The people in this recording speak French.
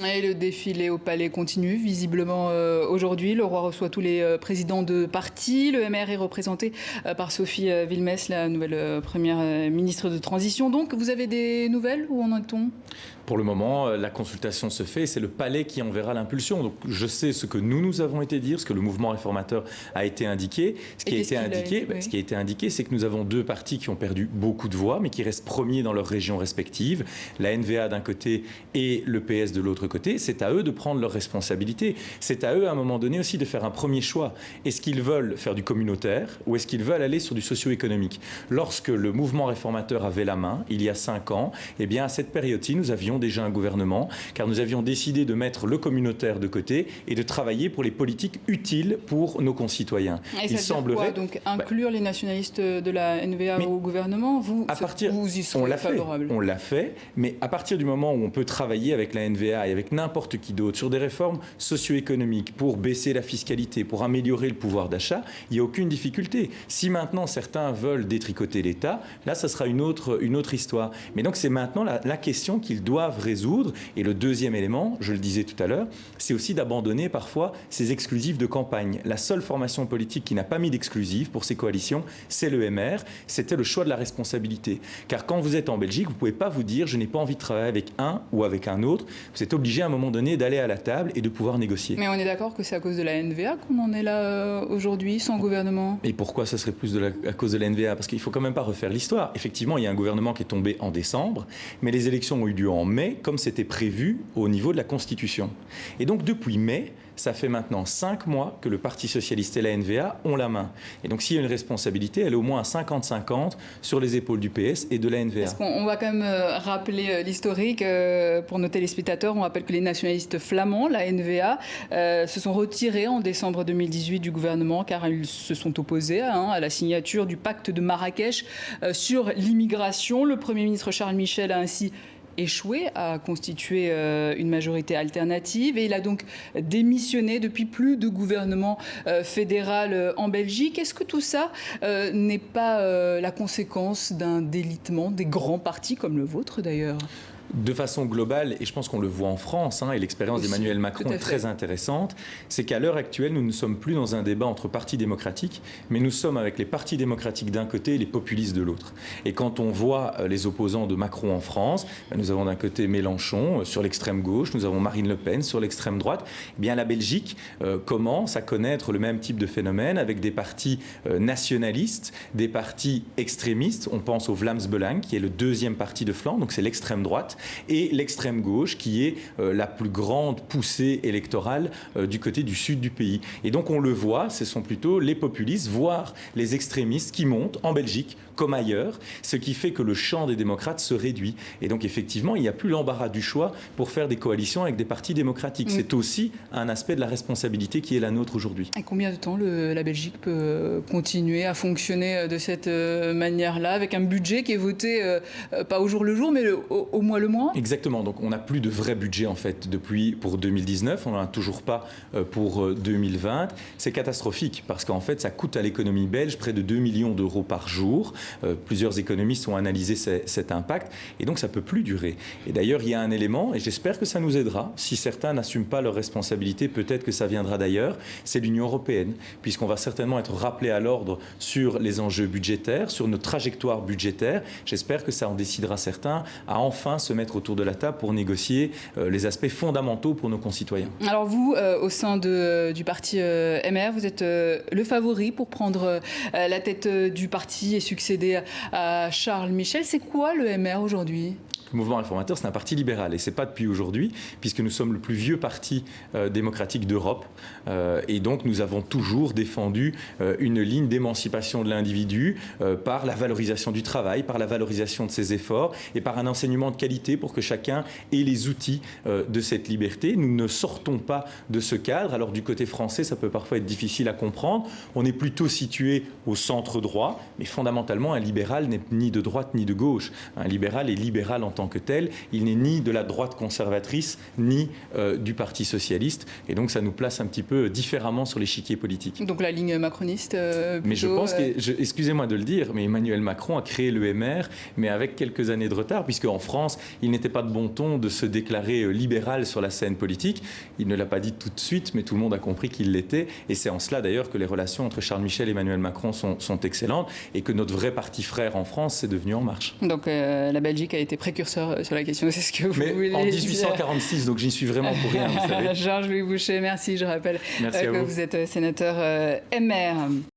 Et le défilé au palais continue visiblement aujourd'hui. Le roi reçoit tous les présidents de partis. Le MR est représenté par Sophie Wilmès, la nouvelle première ministre de transition. Donc, vous avez des nouvelles? Où en est-on? Pour le moment, la consultation se fait et c'est le palais qui enverra l'impulsion. Donc, je sais ce que nous avons été dire, ce que le mouvement réformateur a été indiqué. Ce qui a été indiqué, c'est que nous avons deux partis qui ont perdu beaucoup de voix, mais qui restent premiers dans leurs régions respectives. La NVA d'un côté et le PS de l'autre côté. C'est à eux de prendre leurs responsabilités. C'est à eux, à un moment donné aussi, de faire un premier choix. Est-ce qu'ils veulent faire du communautaire ou est-ce qu'ils veulent aller sur du socio-économique? Lorsque le mouvement réformateur avait la main, il y a 5 ans, eh bien, à cette période-ci, nous avions déjà un gouvernement, car nous avions décidé de mettre le communautaire de côté et de travailler pour les politiques utiles pour nos concitoyens. Et il semblerait donc inclure les nationalistes de la NVA au gouvernement. Vous y serez favorable? On l'a fait, mais à partir du moment où on peut travailler avec la NVA et avec n'importe qui d'autre sur des réformes socio-économiques pour baisser la fiscalité, pour améliorer le pouvoir d'achat, il n'y a aucune difficulté. Si maintenant certains veulent détricoter l'État, là, ça sera une autre histoire. Mais donc c'est maintenant la question qu'ils doivent résoudre. Et le deuxième élément, je le disais tout à l'heure, c'est aussi d'abandonner parfois ces exclusifs de campagne. La seule formation politique qui n'a pas mis d'exclusif pour ces coalitions, c'est le MR. C'était le choix de la responsabilité. Car quand vous êtes en Belgique, vous ne pouvez pas vous dire « je n'ai pas envie de travailler avec un ou avec un autre ». Vous êtes obligé à un moment donné d'aller à la table et de pouvoir négocier. Mais on est d'accord que c'est à cause de la NVA qu'on en est là aujourd'hui, sans gouvernement? Et pourquoi ça serait plus à cause de la NVA? Parce qu'il ne faut quand même pas refaire l'histoire. Effectivement, il y a un gouvernement qui est tombé en décembre, mais les élections ont eu lieu en mai, comme c'était prévu au niveau de la Constitution. Et donc, depuis mai, ça fait maintenant 5 mois que le Parti socialiste et la NVA ont la main. Et donc, s'il y a une responsabilité, elle est au moins à 50-50 sur les épaules du PS et de la NVA. Parce qu'on va quand même rappeler l'historique pour nos téléspectateurs. On rappelle que les nationalistes flamands, la NVA, se sont retirés en décembre 2018 du gouvernement car ils se sont opposés à la signature du pacte de Marrakech sur l'immigration. Le Premier ministre Charles Michel a ainsi échoué à constituer une majorité alternative et il a donc démissionné depuis plus de gouvernement fédéral en Belgique. Est-ce que tout ça n'est pas la conséquence d'un délitement des grands partis comme le vôtre d'ailleurs? De façon globale, et je pense qu'on le voit en France, et l'expérience d'Emmanuel Macron est très intéressante, c'est qu'à l'heure actuelle, nous ne sommes plus dans un débat entre partis démocratiques, mais nous sommes avec les partis démocratiques d'un côté et les populistes de l'autre. Et quand on voit les opposants de Macron en France, nous avons d'un côté Mélenchon sur l'extrême gauche, nous avons Marine Le Pen sur l'extrême droite, eh bien la Belgique commence à connaître le même type de phénomène avec des partis nationalistes, des partis extrémistes. On pense au Vlaams Belang, qui est le deuxième parti de flanc, donc c'est l'extrême droite, et l'extrême gauche qui est la plus grande poussée électorale du côté du sud du pays. Et donc on le voit, ce sont plutôt les populistes, voire les extrémistes qui montent en Belgique comme ailleurs, ce qui fait que le champ des démocrates se réduit. Et donc effectivement, il n'y a plus l'embarras du choix pour faire des coalitions avec des partis démocratiques. C'est aussi un aspect de la responsabilité qui est la nôtre aujourd'hui. Et combien de temps la Belgique peut continuer à fonctionner de cette manière-là, avec un budget qui est voté pas au jour le jour, mais au mois le mois? Exactement. Donc on n'a plus de vrai budget en fait pour 2019. On n'en a toujours pas pour 2020. C'est catastrophique parce qu'en fait ça coûte à l'économie belge près de 2 millions d'euros par jour. Plusieurs économistes ont analysé cet impact et donc ça ne peut plus durer. Et d'ailleurs, il y a un élément, et j'espère que ça nous aidera, si certains n'assument pas leurs responsabilités, peut-être que ça viendra d'ailleurs, c'est l'Union européenne, puisqu'on va certainement être rappelé à l'ordre sur les enjeux budgétaires, sur notre trajectoire budgétaire. J'espère que ça en décidera certains à enfin se mettre autour de la table pour négocier les aspects fondamentaux pour nos concitoyens. Alors vous, au sein du parti MR, vous êtes le favori pour prendre la tête du parti et succéder à Charles Michel. C'est quoi le MR aujourd'hui ? Le mouvement réformateur, c'est un parti libéral et ce n'est pas depuis aujourd'hui, puisque nous sommes le plus vieux parti démocratique d'Europe. Et donc, nous avons toujours défendu une ligne d'émancipation de l'individu par la valorisation du travail, par la valorisation de ses efforts et par un enseignement de qualité pour que chacun ait les outils de cette liberté. Nous ne sortons pas de ce cadre. Alors, du côté français, ça peut parfois être difficile à comprendre. On est plutôt situé au centre droit, mais fondamentalement, un libéral n'est ni de droite ni de gauche. Un libéral est libéral en tant tant que tel. Il n'est ni de la droite conservatrice, ni du Parti socialiste. Et donc, ça nous place un petit peu différemment sur l'échiquier politique. Donc, la ligne macroniste mais je pense excusez-moi de le dire, mais Emmanuel Macron a créé l'EMR, mais avec quelques années de retard, puisque en France, il n'était pas de bon ton de se déclarer libéral sur la scène politique. Il ne l'a pas dit tout de suite, mais tout le monde a compris qu'il l'était. Et c'est en cela, d'ailleurs, que les relations entre Charles Michel et Emmanuel Macron sont excellentes, et que notre vrai parti frère en France, c'est devenu En Marche. Donc, la Belgique a été précurseur sur la question, c'est ce que vous voulez en dire. 1846, donc j'y suis vraiment pour rien, vous savez. Georges-Louis Bouchet, merci. Je rappelle que vous êtes sénateur MR.